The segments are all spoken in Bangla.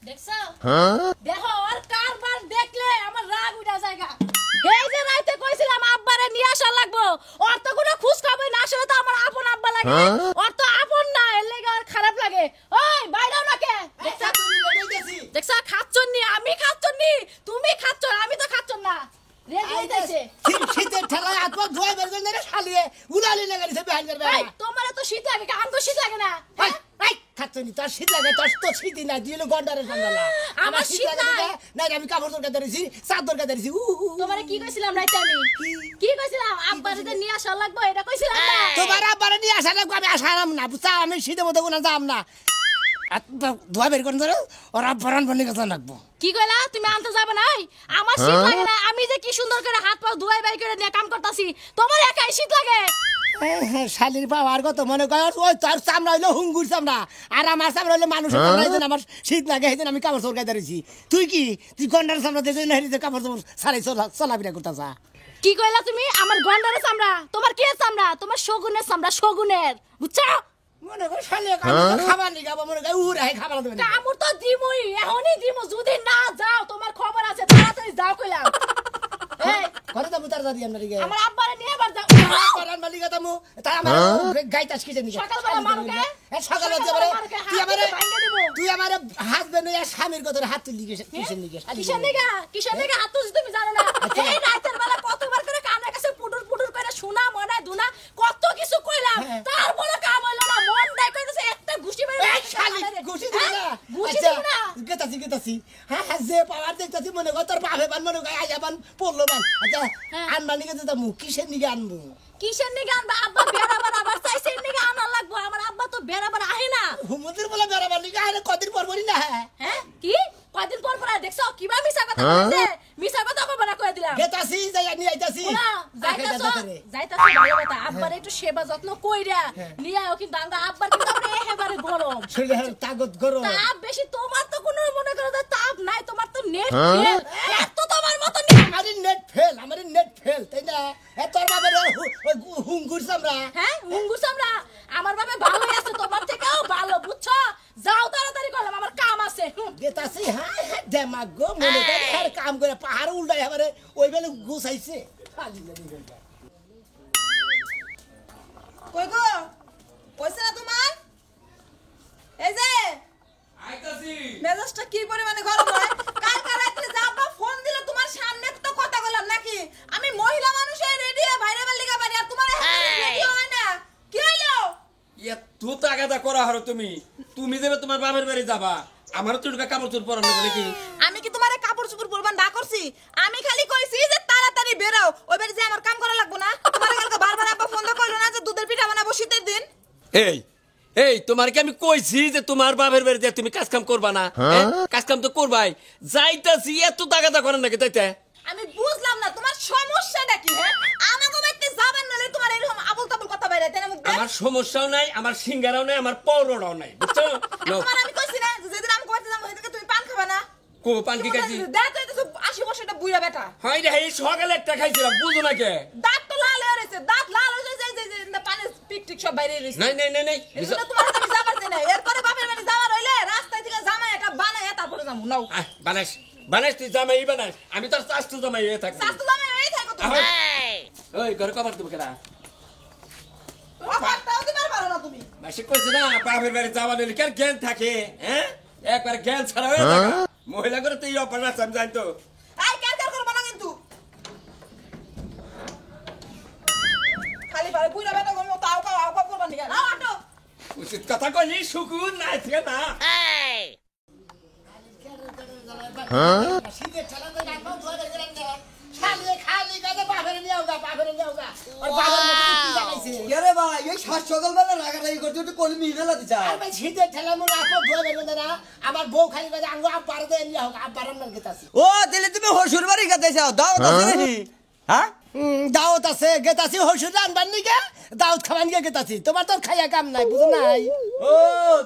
দেখছো দেখো আর কারবার দেখলে আমার রাগ উঠা জায়গা। এই যে রাইতে কইছিলাম আব্বারে নিয়ে আসা লাগবো, ওর তো কোনো খোঁজ খবর না, আসলে তো আমার আপন আব্বা লাগে, ওর তো আপন না, এর লাগি আর খারাপ লাগে। ওই বাইরেও না কে দেখছো দেখছো খাচ্ছনি, আমি খাচ্ছনি, তুমি খাচ্ছ, আমি তো খাচ্ছ না। রেডি হইতাছে শীতের ঠেলায় আত্মা ধোয়া বের করে না শালিয়ে উলালি লাগাইছে বেহাল করবে। এই তোমার তো শীত লাগে, আম তো শীত লাগে না। এই খাচ্ছনি তোর শীত লাগে, তোর তো শীতই না, দিলে গন্ডারে সামলালা। আমার শীত লাগে না, আমি কাপড় দরকার ধরেছি, চাদর দরকার ধরেছি। তোমারে কি কইছিলাম রাইতে, আমি কি কইছিলাম আব্বারে যে নিয়ে আসা লাগবো, এটা কইছিলাম না? তোমার আব্বারে নিয়ে আসা লাগবো, আমি আসারাম না, বুঝছা? আমি শীতের মধ্যে কোনো যাম না, ধোয়া বের করে ধরো ওরা ভরান বন্দি কথা লাগবো। কি কইলা তুমি আনতে যাবে নাই? আমার শীত লাগে না, আমি যে কি সুন্দর করে হাত পা ধুয়াই বাই করে নিয়ে কাম করতাছি, তোমার একাই শীত লাগে। শালির পাওয়ার কত মনে কর, ওই তোর চামড়া হইলো হুঙ্গুর চামড়া, আর আমার চামড়া হইলো মানুষের চামড়া, এই আমার শীত লাগে, এই আমি কাপড় চোর গায়ে ধরেছি। তুই কি তুই গন্ডার চামড়া দিয়ে হেরিতে কাপড় চোর সারাই চলাফেরা করতেছা? কি কইলা তুমি? আমার গন্ডারের চামড়া, তোমার কি চামড়া? তোমার শগুনের চামড়া, শগুনের, বুঝছো? মনে কর শালিয়া খাবার নি খাবো, মনে কর উড়াই খাবার দেবে না। কামড় তো দিমুই, এখনই দিমু, যদি না যাও তোমার খবর আছে, তাড়াতাড়ি যাও কইলাম। এই ঘরে যাবো তাড়াতাড়ি আমরা দিকে, আমার আব্বারে নিয়ে এবার যাও। করার মালিক তামু তাই আমার গাইতাস কি জানি সকালবেলা মারুকে, সকালে তুই আমার হাজবেন্ড আর স্বামীর কথা হাত তুলি কিসের নিকে? কিসের নিকে হাত তুলছিস তুমি জানো না? এই রাতের বেলা কতবার করে কানের কাছে পুটুর পুটুর করে শোনা মনে দুনা কত কিছু কইলাম, তারপরে কাম হইলো না। মন দেখ কইতেছে একটা ঘুষি মেরে ঘুষি দিবি না? ঘুষি দিবি না? গেতাছি হ্যাঁ যে পাওয়ার দেখতাছি, মনে কর তোর বাপে বান, মনে কর আইয়া বান পড়লো বান। আচ্ছা আনবার নিকে যেতাম, কিসের নিকে আনবো? কিসের নিকে আনবা? আব্বা বেড়াবার আবার চাইছে নিকে আনা লাগবো, আমার আব্বা তো বেড়াবার আহে না। হুমুদের বলে বেড়াবার নিকে আরে কদিন পর পরই না। হ্যাঁ কি কয়দিন পর পর দেখছো কিবা মিছা কথা বলতে? মিছা কথা কবে না কই দিলাম। গেতাছি যাই আমি আইতাছি, যাইতাছো ভালো কথা, আব্বার একটু সেবা যত্ন কইরা নিয়ে আও, কিন্তু আমরা আব্বার কিন্তু আমরা একেবারে গরম শরীরে তাগত গরম, তাপ বেশি। তোমার তো কোনো মনে করো তাপ নাই, তোমার তো নেট ফেল, এত তোমার মত নেট। আমার নেট ফেল তাই না? তোর বাবার হুঙ্গুর চামড়া। হ্যাঁ হুঙ্গুর চামড়া, আমার বাবা ভালোই আছে, তোমার থেকেও ভালো, বুঝছো? যাও তাড়াতাড়ি করলাম, আমার কাম আছে। গেতাছি হ্যাঁ দেমাগ গো, মনে করে আর কাম করে পাহাড় উল্টাই এবারে ওই বেলে গুছাইছে। কই গো কইছে না তোমার? এই যে আইতাছি মেজাজটা কি পরিমাণে গরম হয়! কালকে রাতে যাবা ফোন দিলে তোমার সামনে তো কথা বললাম নাকি? আমি মহিলা মানুষ, এই রেডি হয়ে বাইরে বেলিকা বাড়ি, আর তোমার রেডি হয় না, কি হইলো? ইয়া তু তাগাদা করা হলো তুমি যাবে তোমার বাবার বাড়ি যাবা, আমারও তো ঢুকা কাপড় চোপড় পরানো নাকি? আমি কি তোমারে কাপড় চোপড় পরবার না করছি? আমি খালি কইছি যে তাড়াতাড়ি বেরাও, ওই বাড়ি যে আমার কাম করা লাগবো না? তোমার কালকে বারবার আব্বা ফোন দা কইলো না যে দুধের পিঠা বানাবো শীতের দিন? এই তোমার কি আমি কইছি যে তোমার বাবার বাড়ি যা তুমি কাজ কাম করবা না? কাজ কাম তো করবাই, যাইতাছি, এত তাগাদা করেন নাকি তাইতে? আমি বুঝলাম না তোমার সমস্যাটা কি? হ্যাঁ আমাকে বাইতে যাবেন নালে তোমার এরকম আবল তাবল কথা বাইরে তাই না? মুখ আমার সমস্যাও নাই, আমার সিঙ্গারাও নাই, আমার পৌরটাও নাই, বুঝছো? তোমার আমি কইছি না যেদিন আমি কইতে যাবো সেদিন তুমি পান খাবা না? কো পান কি খাইছি? দাঁত হইতেছে 80 বছরটা বুইড়া বেটা। হয় রে, এই সকালে একটা খাইছিলাম, বুঝো না কে? দাঁত তো লাল হয়ে রয়েছে, দাঁত লাল হয়ে যায় যে পানি পিক টিক সব বাইরে রয়েছে। নাই এজন্য তোমার সাথে আমি যাবার চাই না। এরপরে বাপের বাড়ি যাওয়ার হইলে রাস্তায় থেকে জামাই একটা বানায় তারপরে যাবো। নাও বানাস তুই জামাই বানাস, আমি তোর চাস্তু জামাই হয়ে থাকবো। শাস্তু জামাই এই থাকো তুমি। ওই ঘরে কবার দেবো কেনা? কথাও দিবার পারো না তুমি। মাসে কইছে না বাপের বাড়ি যাওয়া নিলে কেন জ্ঞান থাকে? হ্যাঁ একবার জ্ঞান ছাড়া হয়ে থাকা মহিলা করে তো এই অপরাধ আছে, আমি জানতো। আই কার করবো না কিন্তু খালি পারে বুইড়া বেটা গো তাও কাও আও কাও করবা নিয়া। নাও আটো উচিত কথা কইনি, শুকুন না থেকে না। শীতের ঠেলাতে রাখবো ধোয়া বের করে না, শালিয়ে খালি গাজে বাপের নিয়ে আউগা, বাপের নিয়ে আউগা। আর বাবার মধ্যে কি জানাইছে? আরে ভাই এই সাত সকালবেলা রাগারাগি করতে একটু কলমি ফেলাতে চাই। আর ভাই শীতের ঠেলার মনে রাখবো ধোয়া বের করে না, আমার বউ খালি গাজে আঙ্গো আব্বার দিয়ে নিয়ে আউগা, আব্বার আমরা গেতাছি। ও তাহলে তুমি হসুর বাড়ি খেতে চাও, দাও নাকি? হ্যাঁ দাওয়াত আছে, গেতাছি হসুর রানবার নিকে, দাওয়াত খাবার নিকে গেতাছি। তোমার তো খাইয়া কাম নাই, বুঝো নাই? ও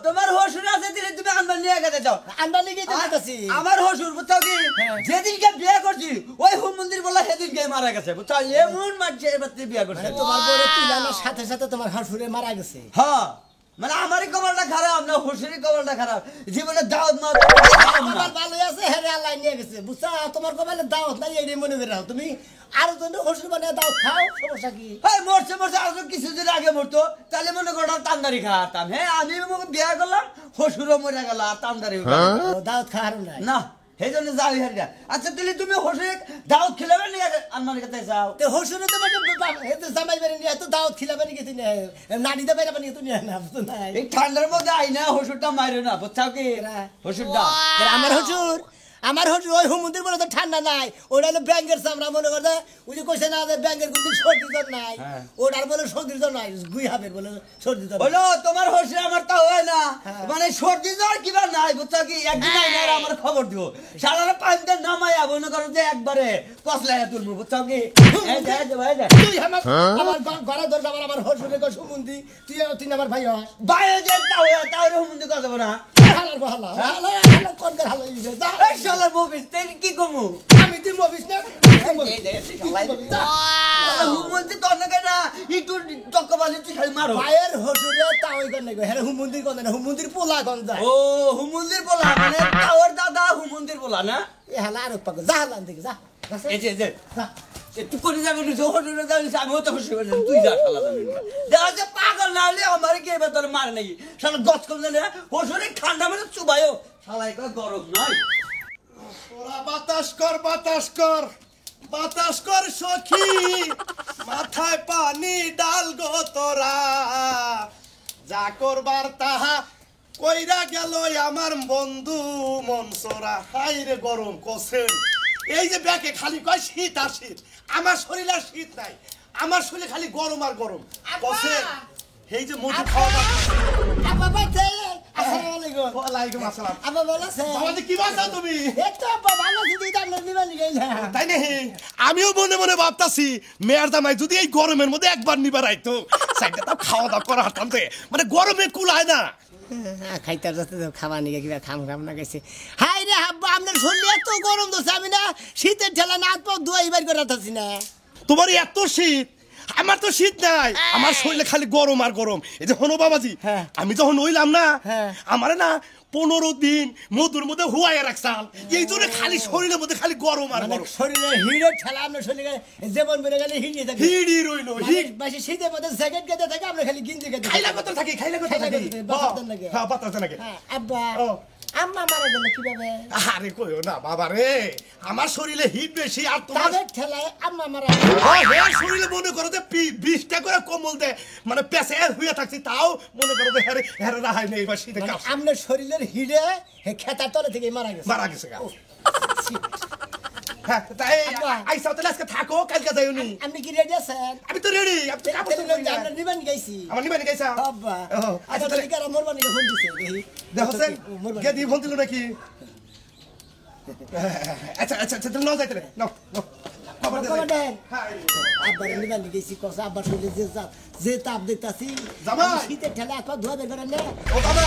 তোমার হসুর আছে, দিলে তুমি আনবার নিয়ে খেতে চাও। আনবার নিকে তো গেতাছি। আমার হসুর বুঝছো কি, যেদিনকে বিয়ে করছি ওই হোম মন্দির বলা সেদিনকে মারা গেছে, বুঝছো? এমন মাঝে এবার বিয়ে করছে। তোমার বউরে তুলানোর সাথে সাথে তোমার হসুরে মারা গেছে। হ্যাঁ মানে আমারই কপালটা খারাপ না হসুরের কপালটা খারাপ? জীবনে দাওয়াত দিয়ে গেছে বুঝছা তোমার কপালে দাওয়াত নাই এই মনে করে রাখো তুমি আরো জন হসুর বানিয়ে দাও খাও সমস্যা কি এই মরছে আরো কিছুদিন আগে মরতো তাহলে মনে করো তান্দারি খাওয়াতাম হ্যাঁ আমি বিয়ে করলাম হসুরও মরে গেল আর তান্দারি দাওয়াত খাওয়ার নাই না সেই জন্য যাও হারিয়া আচ্ছা তাহলে তুমি হসুরে দাওয়াত খেলাবে নি আমার কাছে যাও তে হসুরে তো এত জামাই বেরে নিয়ে এত দাওয়াত খিলাবে নি গেছি না দিতে পারে বানিয়ে তো নিয়ে না বুঝতো নাই এই ঠান্ডার মধ্যে আই না হসুরটা মারো না বুঝছাও কি হসুরটা আমার হসুর ওই হুমুন্দির বলে তো ঠান্ডা নাই ওটা হলো ব্যাংকের চামড়া মনে করতে ওই যে কইছে না যে ব্যাংকের কিন্তু সর্দি জ্বর নাই ওটার বলে সর্দি জ্বর নাই গুই হাবের বলে সর্দি জ্বর বলো তোমার হসুর আমার তা হয় না মানে সর্দি জ্বর কিবা নাই বুঝছো কি একদিন আইনা আমার খবর দিও সারা পানিতে নামাইয়া মনে করো যে একবারে পছলাইয়া তুলবো বুঝছো কি এই যা ভাই যা তুই আমার ঘরে ধরে আমার হসুরের কই হুমুন্দি তুই আমার ভাই হস বাইরে যে তাও হুমুন্দি কথা বলা হালার বহালা হালা কোন করে হালা দিছে যা এই শালার ববিস তুই কি কমু আমি তুই মবিস না হুমুন্দি তো নাকি না একটু চক্কবালি তুই খালি মারো ভাইয়ের হসুরে তাওই কোন নাই হ্যাঁ হুমুন্দির কোন না হুমুন্দির পোলা কোন যায় ও হুমুন্দির বলা মানে তাওর দাদা হুমুন্দির বলা না এ হালা আর পাক যা হালান দিকে যা এই যে তুই করে যাবে হসুরে যাবি আমিও তো খুশি হয়ে তুই যা শালা জানি দেখা যে পাগল না হলে আমার কি এবার তোর মারে নাকি শালা গছ কম জানে হসুরে ঠান্ডা মানে চুবাইও শালা একটা গরম নাই তোরা বাতাস কর সখী মাথায় পানি ডাল গো তোরা যা করবার তাহা কইরা গেল আমার বন্ধু মনসরা হাইরে গরম কোসেন এই যে ব্যাকে খালি কয় শীত আর শীত আমার শরীরে আর শীত নাই আমার শরীরে খালি গরম আর গরম কোসেন এই যে মধু খাওয়া আব্বা বাইতে আসসালামু আলাইকুম ওয়ালাইকুম আসসালাম আব্বা ভালো আছেন বাবাজি কি বাসা তুমি একটু আব্বা ভালো যদি আমরা নিবানি গেলা তাই নাকি আমিও মনে মনে ভাবতাছি মেয়ার জামাই যদি এই গরমের মধ্যে একবার নিবার আইতো সাইডটা তাও খাওয়া দাওয়া করা হাঁটতাম মানে গরমে কুলায় না খাইতার যাতে খাওয়া নিয়ে কিবা খাম না গেছে হাই রে আব্বা আপনার শরীরে এত গরম দোষ আমি না শীতের ঠেলা না হাত পাও ধোয়াই বের করে রাখতেছি না তোমার এত শীত আমার তো শীত নাই আমার শরীরে খালি গরম আর গরম এই যে হনো বাবাজি আমি যখন হইলাম না আমারে না 15 দিন মধুর মধ্যে হুয়াইয়া রাখছাল এই জন্য খালি শরীরের মধ্যে খালি গরম আর গরম শরীরে হিড়ের ঠেলা আপনার শরীরে যেমন বেড়ে গেলে হিড়ে থাকে হিড়ি রইলো হিট বেশি শীতের মধ্যে জ্যাকেট কেটে থাকে আমরা খালি গিঞ্জি কেটে খাইলা কথা থাকি হ্যাঁ বাতাস নাকি আব্বা আম্মা মারা গেল কিভাবে আরে কইও না বাবা রে আমার শরীরে হিট বেশি আর তোমার তাদের ঠেলায় আম্মা মারা হ্যাঁ শরীরে মনে করো যে 20টা করে কম্বল দে মানে পেছে হইয়া থাকছি তাও মনে করো যে হেরে রাহাই নেই বা শীতে কাজ আপনার শরীরের হিড়ে খেতার তলে থেকে মারা গেছে গা হ্যাঁ তাই আইসা তাহলে আজকে থাকো কালকে যাইও নি আপনি কি রেডি আছেন আমি তো রেডি আমি তো কাপড় চোপড় পরি আমরা নিবান গাইছি আমার নিবানি গাইছা আব্বা আচ্ছা আচ্ছা তাহলে ঠিক আছে মোর বানিয়ে ফোন দিছে দেখো স্যার কে দি ফোন দিল নাকি আচ্ছা আচ্ছা আচ্ছা তাহলে নাও যাইতে নাও নাও খবর দে দেন আব্বার নিবান গেছি কসা আব্বার শরীরে যে তাপ দেখতাছি জামাই! শীতের ঠেলা এত ধোয়া বের করে নে ও বাবা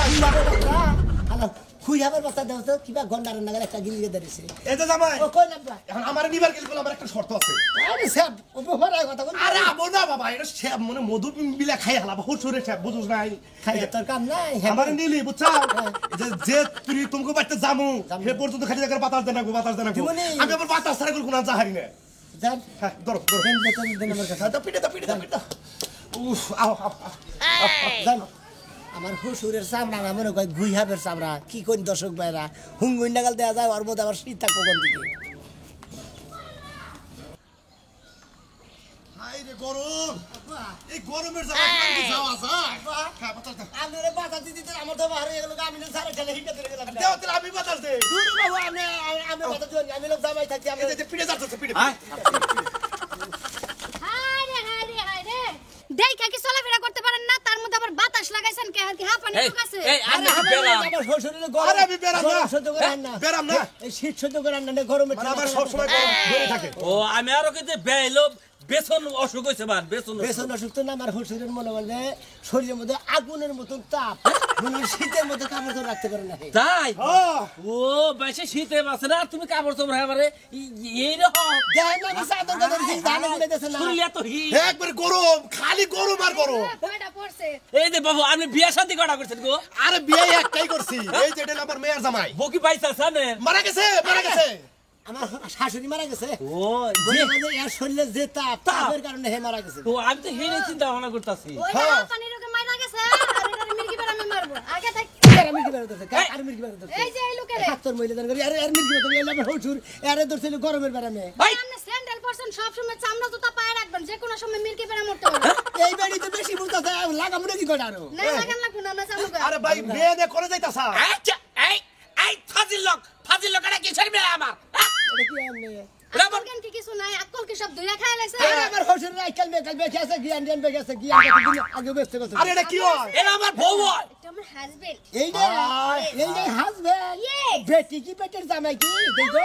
হ্যালো খুই হাবের বাচ্চা দেও তো কিবা গন্ডার নাগাল একটা গিলিয়ে ধরেছে এই যে জামাই ও কই নাম্বা এখন আমার নিবার গেল আমার একটা শর্ত আছে আরে স্যার উপহার কথা বল আরে আবো না বাবা এটা শ্যাপ মানে মধু বিলা খাই হালা বহুত সরে শ্যাপ বুঝুস নাই খাই তোর কাম নাই আমার নিলি বুঝছা যে যে তুই তোমাকে বাড়তে যামু হে পর্যন্ত খালি জায়গার বাতাস দেনা গো বাতাস দেনা গো জীবনে- আমি আবার বাতাস ছাড়া কোনো না হারি না যান হ্যাঁ ধরো ধরো দেন বেতন দেন আমার কাছে দাও পিটে দাও উফ আও আও যান আমার হুসুরের চামড়া না মনে কয় গুই হাবের চামড়া কি করি দর্শক ভাইরা হুঙ্গুই নাগাল দেওয়া যায় ওর মধ্যে আবার শীত থাকবো কোন দিকে হাই রে গরম এই গরমের জায়গায় কি যাওয়া যায় হ্যাঁ বাতাস দাও আমি রে বাতাস দিতে আমার তো বাহারে গেল আমি না সারা ঠেলে হিটে ধরে গেলাম দেও তাহলে আমি বাতাস দে দূর বাবু আমি বাতাস দিই আমি লোক জামাই থাকি আমি এই যে পিটে যাচ্ছে পিটে হায়রে দেখা কি চলাফেরা করতে পারেন না তার মধ্যে আবার বাতাস লাগাইছেন কে আর কি হাঁপানি এই লোক আছে এই আমি বেলাম আমার শ্বশুরের গরম আরে আমি বেরাম না। সহ্য করেন না বেরাম না। এই শীত সহ্য করেন না গরমে মানে আমার সব সময় গরম ধরে থাকে ও আমি আরো কিন্তু বেলো বেসন অসুখ হইছে মান বেসন বেসন অসুস্থ না আমার শ্বশুরের মনে বলবে শরীরের মধ্যে আগুনের মতন তাপ মানে শীতের মধ্যে কাপড় তো রাখতে পারে না তাই হ্যাঁ ও বেশি শীতে বাসে না তুমি কাপড় চোপড় এবারে এই রকম দেয় না কি চাদর কাদর কি ধানে গুলে দেছে না শরীরে তো হি একবার গরম খালি গরম আর গরম কয়টা পড়ছে এই যে বাবু আপনি বিয়ে শান্তি করা করছেন গো আরে বিয়ে একটাই করছি এই যে এটা আমার মেয়ের জামাই বকি পাইছা সামনে মারা গেছে আমার শাশুড়ি মারা গেছে ও বলে বলে এর শরীরে যে তাপের কারণে হে মারা গেছে তো আমি তো হেনে চিন্তা ভাবনা করতেছি ওই হ্যাঁ। পানির রোগে মাইরা গেছে আর এটারে মির্গি বেড়া আমি মারবো আগে থাক আমি কি বেরোতে আর মির্কি বেরোতে এই যে এই লোকেরে হাতর মহিলা দান করি আরে এর মির্কি বেরোতে এলে আমার হউছুর এরে ধরছিল গরমের বেড়ামে আপনি স্যান্ডেল পরছেন সব সময় চামড়া জুতা পায়ে রাখবেন যে কোনো সময় মির্গি বেড়া মরতে পারে এই বাড়ি তো বেশি বুঝতাছে লাগামু নাকি কটা আরো না লাগান লাগবে না আমরা চামড়া আরে ভাই বিয়ে দিয়ে করে যাইতাছা আচ্ছা, এই ফাজিল লোক এটা কিসের মেয়ে আমার এটা কি আমনে আক্কল জ্ঞান কি কিছু নাই আক্কল কি সব ধুইয়া খাই লাগছে আরে আমার হউছুর রাইকাল বেঁচে আছে জ্ঞান জ্ঞান বেঁচে আছে জ্ঞান দিন আগে বেঁচতে কথা আরে এটা কি হয় এটা আমার বউ হয় এটা আমার হাজবেন্ড এই হাজবেন্ড বেটি কি পেটের জামাই কি দেখো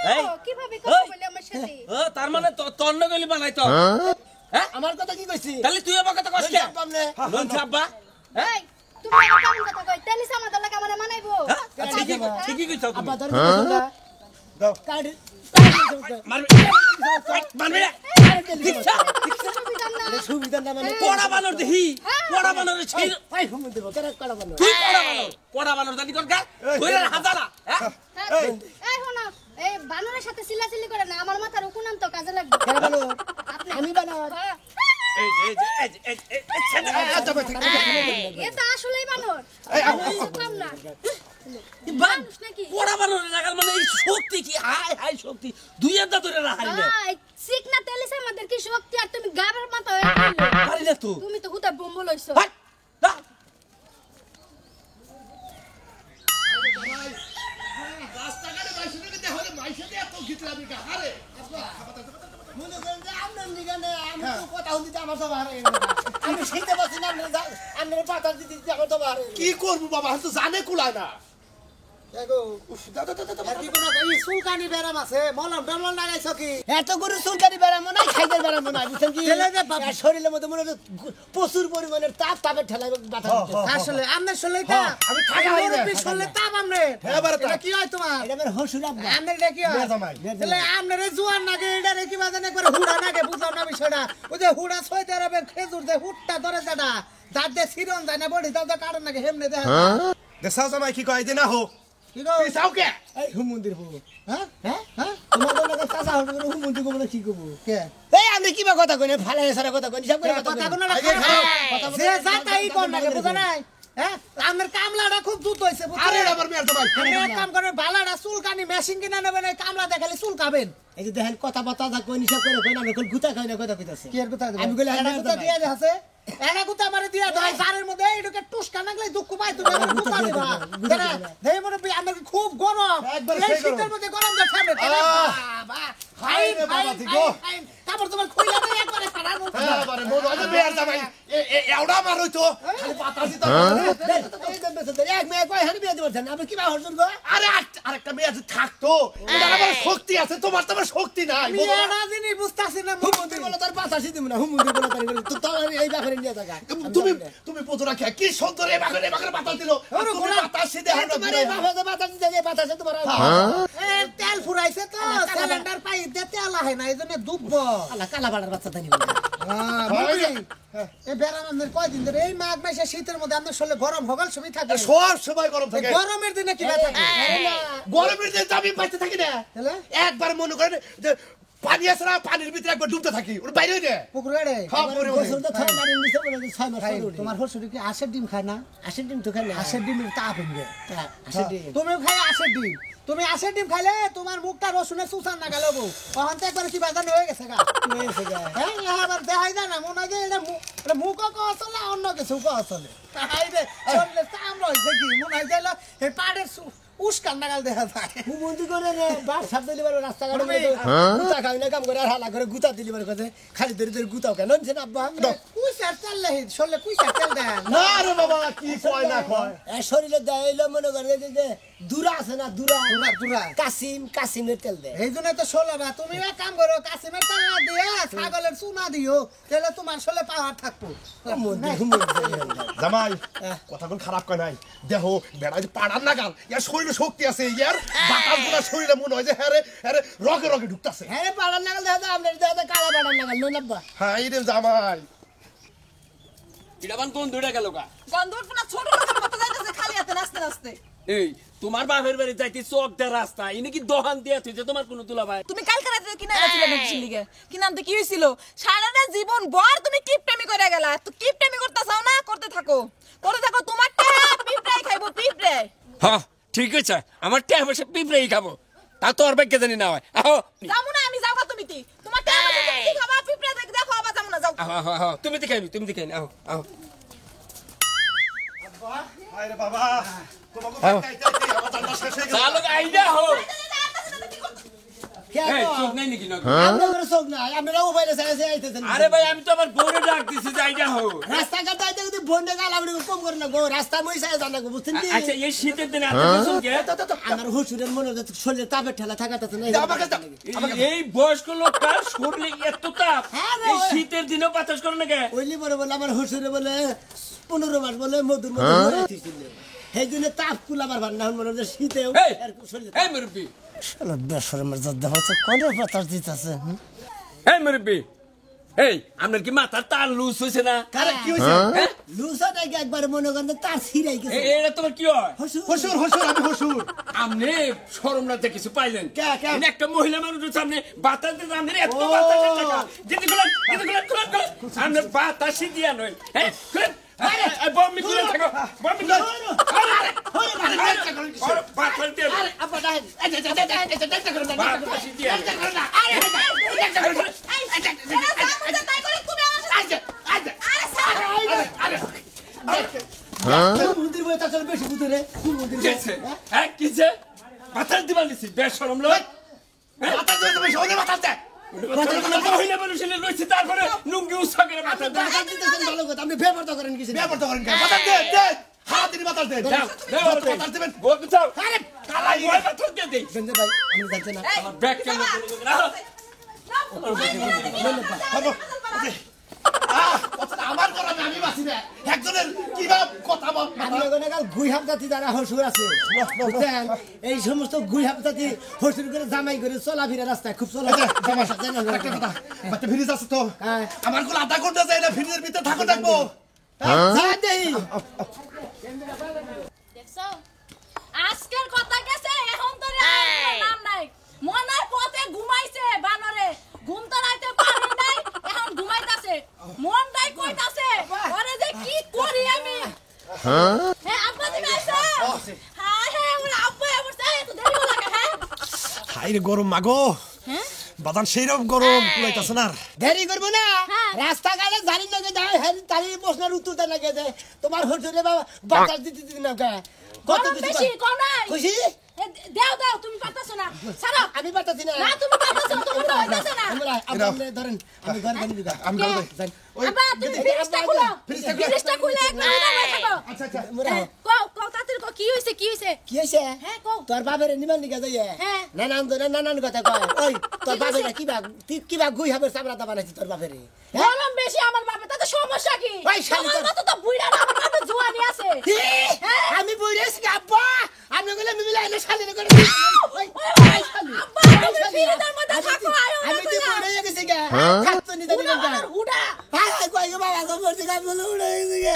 এই। কিভাবে কথা বলে আমার সাথে ও তার মানে তন্ন গলি বানাই তো আমার কথা কি কইছি তাহলে তুই আমার কথা কষ্ট আমনে লোন ছাপবা এই তুমি আমার কেমন কথা কই তেলি সামাদ লাগা মানে মানাইবো ঠিকই কইছো তুমি আব্বা ধর কথা দাও কাট মারবি মারবি না সুবিধা না মানে পড়া বানর দেখি পড়া বানর ছিল পাই ঘুম দেব কেন কড়া বানো তুই পড়া বানর জানি তোর গা তুই হাজারা এই শোনো এই বানরের সাথে চিল্লাচিল্লি করে না আমার মাথার উকুনাম তো কাজে লাগবে কেন বানো আমি বানাও এটা আসলেই বানর আমি বুঝলাম না মানুষ নাকি পড়া বানর লাগাল মানে এই শক্তি কি হাই হাই শক্তি দুই একটা ধরে রাখাইলে সিকনা তেলিস আমাদের কি শক্তি আর তুমি গাবের মাথা হয়ে পারি না তো তুমি তো হুতা বোম্ব লইছো হাট না রাস্তাঘাটে বাইসুকে দেখলে মাইসেতে এত গিতরামি কা আরে মনে করেন যে আপনার নিগানে আমি তো কথা হইতে আমার তো বাহারে আমি সেইতে বসি না আমি পাতা দিতে আমার তো বাহারে কি করব বাবা তো জানে কুলায় না দেখো উফ দাদা কি কোন এই সুলকানি বেরাম আছে মলম ডমল লাগাইছো কি এত করে সুলকানি বেরাম না খাইতে বেরাম না বুঝছেন কি আর শরীরের মধ্যে মনে হচ্ছে প্রচুর পরিমাণের তাপের ঠেলায় বাতা আসলে আমনে শুনলেই তা আমি থাকা হই না শুনলে তাপ আমনে এবারে তা এটা কি হয় তোমার এটা আমার হসুর আব্বা আমনে এটা কি হয় বিয়া জামাই। তাহলে আমনে রে জোয়ান নাগে এটা রে কি বাজানে করে হুড়া নাগে বুঝলাম না বিষয়টা ওই যে হুড়া ছয়তে রবে খেজুর দে হুটটা ধরে যাটা দাঁত দে সিরন যায় না বডি দাঁত কারণ নাগে হেমনে দে দেখাও জামাই কি কয় দিনা হো কি গো পিছাও কে এই হুমন্দির বউ হ্যাঁ হ্যাঁ হ্যাঁ তোমাদের লাগে চাচা হতে করে হুমন্দি কবলে কি কব কে এই আমি কিবা কথা কইনে ফালে সারা কথা কইনি সব করে কথা কোন কই। যে যাতাই কোন নাগে বুঝা নাই হ্যাঁ আমনের কামলাটা খুব দ্রুত হইছে আরে বুঝছেন আমার মেয়ে জামাই আপনি এক কাম করেন বালাটা চুলকানি মেশিন কিনা নেবেন এই কামলা দেখালে চুলকাবেন এই যে দেখেন কথা বাতা যা কইনি সব করে কইনা আমি কল গুতা খাই না কথা কইতাছে কি এর কথা আমি কইলে এটা কথা দিয়ে আছে এটা কথা আমারে দিয়া দাও জারের মধ্যে এইটাকে টুসকা নাগলে দুঃখ পাই তুমি আমার গুতা দিবা জানা দেই মনে আমার খুব গরম একবার এই সেই গরম। শীতের মধ্যে গরম যা খাবে বাবা হাই রে বাবা, ঠিক গো। তারপর তোমার খুইলা দেই একবারে সারা মন এবারে মোর আজ মেয়ের জামাই এওড়া মার হইতো খালি পাতা দিতা এই যে বেসে এক মেয়ে কই হানি বিয়ে দিবেন আমি কিবা হরজন গো আরে আরেকটা মেয়ে আছে থাকতো এটার আবার শক্তি আছে তোমার তো আবার শক্তি নাই আমি এটা জিনিস বুঝতাছি না হুমন্দি বলে তার পাতা সিদি না হুমন্দি বলে তার তো তো এই ব্যাপারে নিয়ে থাকা তুমি তুমি পোতরা খেয়ে কি সুন্দর এবারে পাতা দিল আর তুমি পাতা সিধে হাঁটো তোমার এই বাবা যে পাতা দিতে যে পাতা সে তোমার এ তেল ফুরাইছে তো সিলিন্ডার পাই দে তেল আহে না এইজন্য দুব্ব আল্লাহ কালা বাড়ার বাচ্চা তানি এই বেড়ান আমাদের কয়দিন ধরে এই মাঘ মাসে শীতের মধ্যে আমাদের শরীরে গরম হগল সবই থাকে সব সময় গরম থাকে গরমের দিনে কি থাকে গরমের দিন আমি বাইতে থাকি না তাহলে একবার মনে করেন যে পানি আছে না পানির ভিতরে একবার ডুবতে থাকি ওর বাইরে হই না পুকুরে রে খাওয়া পরে গোসল তো ছয় মারিন দিছে বলে 6 মাস ভাই, পরে তোমার হসুরি কি আশের ডিম খায় না আসেন দিন তো খাইলে আশের ডিমের তাপ হইবে আসেন দিন তুমিও খাই আশের ডিম তুমি আশের ডিম খাইলে তোমার মুখটা রসুনের সুসান না গেল বউ তখন তো একবার কি বাজানো হয়ে গেছে গা হয়েছে গা হ্যাঁ আবার দেখাই যায় না মনে হয় যে এটা মুখও কওয়া চলে অন্য কিছু কওয়া চলে তাই রে চললে চামড়া হয়েছে কি মনে হয় যে এই পাড়ের উস্কান নাগাল দেখা যায় হুমন্দি করে রে বাপ সাপ দিলি বারে রাস্তা ঘাটে গুতা খাই না কাম করে আর হালা করে গুতা দিলি বারে কথা খালি ধরে ধরে গুতাও কেন ননছেন আব্বা কুইসার তেল লেহি শরীরে কুইসার তেল দেন না রে বাবা কি কয় না কয় এ শরীরে দেয়লো মনে করে যে দুরা আছে না দুরা দুরা। কাসিমের তেল দেয় এই জন্য তো শোলো না তুমি এক কাম করো কাশিমের তেল না দিয়ে ছাগলের চুনা দিও তাহলে তোমার শরীরে পাওয়ার থাকবো জামাই কথাগুলো খারাপ কয় নাই দেখো বেড়াই পাড়ার নাগাল ইয়ার শরীরে শক্তি আছে ইয়ার বাতাস গুলা শরীরে মনে হয় যে হ্যাঁ রে রগে রগে ঢুকতাছে হ্যাঁ রে পাড়ার নাগাল দেখা যায় আপনার দেখা যায় কালা পাড়ার নাগাল নয় আব্বা হ্যাঁ এই রে জামাই এটা বান কোন দুইটা গেল গা গন্ধর পুনা ছোট লোকের মতো যাইতেছে খালি হাতে নাচতে নাচতে এই তোমার বাপের বাড়ি যাইতে চক দেওয়ার রাস্তা এনে কি দোকান দিয়া তুই তোমার কোনো দুলা ভাই তুমি কালকে রাতে কিনা গেছিলে মেডিসিন লিগে কি নামতে কি হইছিল সারাটা জীবন ভর তুমি কিপটামি করে গেলা তো কিপটামি করতেছাও না করতে থাকো তোমার পিঁপড়াই খাইবো পিঁপড়ে হ্যাঁ ঠিক আছে আমার ট্যাব এসে পিঁপড়েই খাবো তা তোর ভাগ্যে জানি না হয় আহো যাবো না আমি যাবো তুমি কি তোমার কি খাবা পিঁপড়ে দেখো আবার যাবো না যাও আহো আহো আহো তুমি দেখাইবি আহো আহো আরে বাবা তোমাকে হ্যাঁ। আমার জানলা শেষ হয়ে গেল চালো আইডা হো কে এই কও? চোখ নাই নাকি না আপনাদের চোখ নাই, আপনারা মোবাইলে চাইছে আইতেছেন। আরে ভাই আমি তো আমার বউরে ডাক দিছি যে আইডা হো রাস্তাঘাট আইতে যদি বন্ডে গাল আপনি কম করেন না গো, রাস্তা মই চাই জানা গো, বুঝছেন কি? আচ্ছা এই শীতের দিনে এত কিছু কে আমার হুসুরের মনে হচ্ছে শরীরে তাপের ঠেলা থাকাতেছে না। এই বয়স্ক লোকটার শরীরে এত তাপ হ্যাঁ রে, এই শীতের দিনেও বাতাস করে না কে ওইলি পরে বলে আমার হুসুরে বলে 15 মাস বলে মধুর মধ্যে হয়েছিল, সেই জন্য তাপ কুলাবার ভার না মনে হচ্ছে শীতেও এই এর শরীরে এই মুরব্বি শালা বেশরমের জর্দা হচ্ছে কোন বাতাস দিতেছে। এই মুরব্বি এই আপনার কি মাথার তার লুজ হয়েছে না আরে কি হইছে হ্যাঁ? লুসাটাকে একবার মনে করেন তার ছিঁড়াই গেছে। এটা তোমার কি হয় হুসুর হুসুর আমি হুসুর আপনি শরম না কিছু পাইলেন কে? এনে একটা মহিলা মানুষের সামনে বাতাস দিতে আপনি এত বাতাসের টাকা যদি খুলেন আপনি বাতাসই দিয়া নয় হ্যাঁ খুলেন বম্মি খুলে থাকো বম্মি খুলে বাতাস দিয়ে আপা দেখেন, বাতাসই দিয়া মন্দির বই তাছাড়া বেশি বুঝে মন্দির গেছে হ্যাঁ কিছে বাতাস দিবা নিছি বেশ শরম লোক বাতাস দিয়ে তুমি শোনে বাতাস দে মহিলা মানুষের রয়েছে তারপরে লুঙ্গি উৎসা করে বাতাস দেয় ভালো কথা, আপনি ব্যবহার তো করেন কিছু ব্যবহার তো করেন কেন? বাতাস দে দে হাতির বাতাস দে দাও বাতাস দিবেন বলতে চাও আরে কালাই ওই বাতাস দিয়ে দেই বেন্দে ভাই আমি জানতে না আমার ব্যাগ কেন কথাটা আমার করা আমি বাসি না একজনের কিভাবে কথা বল আমি ওখানে কাল গুইহাব জাতি যারা হসুর আছে বুঝছেন? এই সমস্ত গুইহাব জাতি হসুর করে জামাই করে চলাফেরা রাস্তায় খুব চলা একটা কথা বাচ্চা ফ্রিজ আছে তো হ্যাঁ। আমার কোন আধা ঘন্টা যায় না ফ্রিজের ভিতরে থাকো থাকবো দেখছো আজকের কথা গেছে এখন তো নাম নাই মনার পথে ঘুমাইছে বানরে ঘুম তো রাইতে পারে নাই এখন ঘুমাইতাছে মন নাই কইতাছে ওরে যে কি করি আমি হ্যাঁ আব্বা তুমি আইছো হ্যাঁ হ্যাঁ ওর আব্বা আমার সাথে তো দেরি লাগে হ্যাঁ হাই রে গরম মাগো হ্যাঁ বাদান সেইরকম গরম কুলাইতাছে না দেরি করবো না, হ্যাঁ। রাস্তাঘাটে জানি না যে যায় হ্যাঁ তারই প্রশ্নের উত্তর দেন না গেছে তোমার হসুরে বাবা বাতাস দিতে দিন না কে কত গরম বেশি কম নাই খুশি দাও তুমি পারতাছো না ছাড়ো আমি বাতাসি না না তুমি পারতাছো না তোমার তো হইতাছে না আমরা আপনি ধরেন আমি ঘর বানিয়ে দিলাম আমি কে? করব আব্বা তুমি ফ্রিজটা খুলো ফ্রিজটা খুলে এক মিনিট দাঁড়ায় থাকো আচ্ছা আচ্ছা কও তাড়াতাড়ি কও কি হইছে কি হয়েছে হ্যাঁ কও তোর বাপের নিমান নিকা যাইয়ে হ্যাঁ। নানান কথা কয় ওই তোর কি বাপের কইছে? কিবা গুই হবে সাবরাটা বানাইছি তোর বাপের গরম বেশি আমার বাপে তাতে সমস্যা কি ওই শালি তোমার তো- মতো তো বুইড়া না আমার বাপে জোয়ানি আছে হ্যাঁ। আমি বইরেছি আব্বা আমি গেলে মিলে এনে শালি করে আব্বা তুমি ফ্রিজের মধ্যে থাকো আয়ো না আমি তো কইরা। বইরে গেছি গা খাচ্ছ নি জানি উড়া না বানার উড়া হাই কই বাবা গো বলছি গাছ বলে উড়ে গেছি গা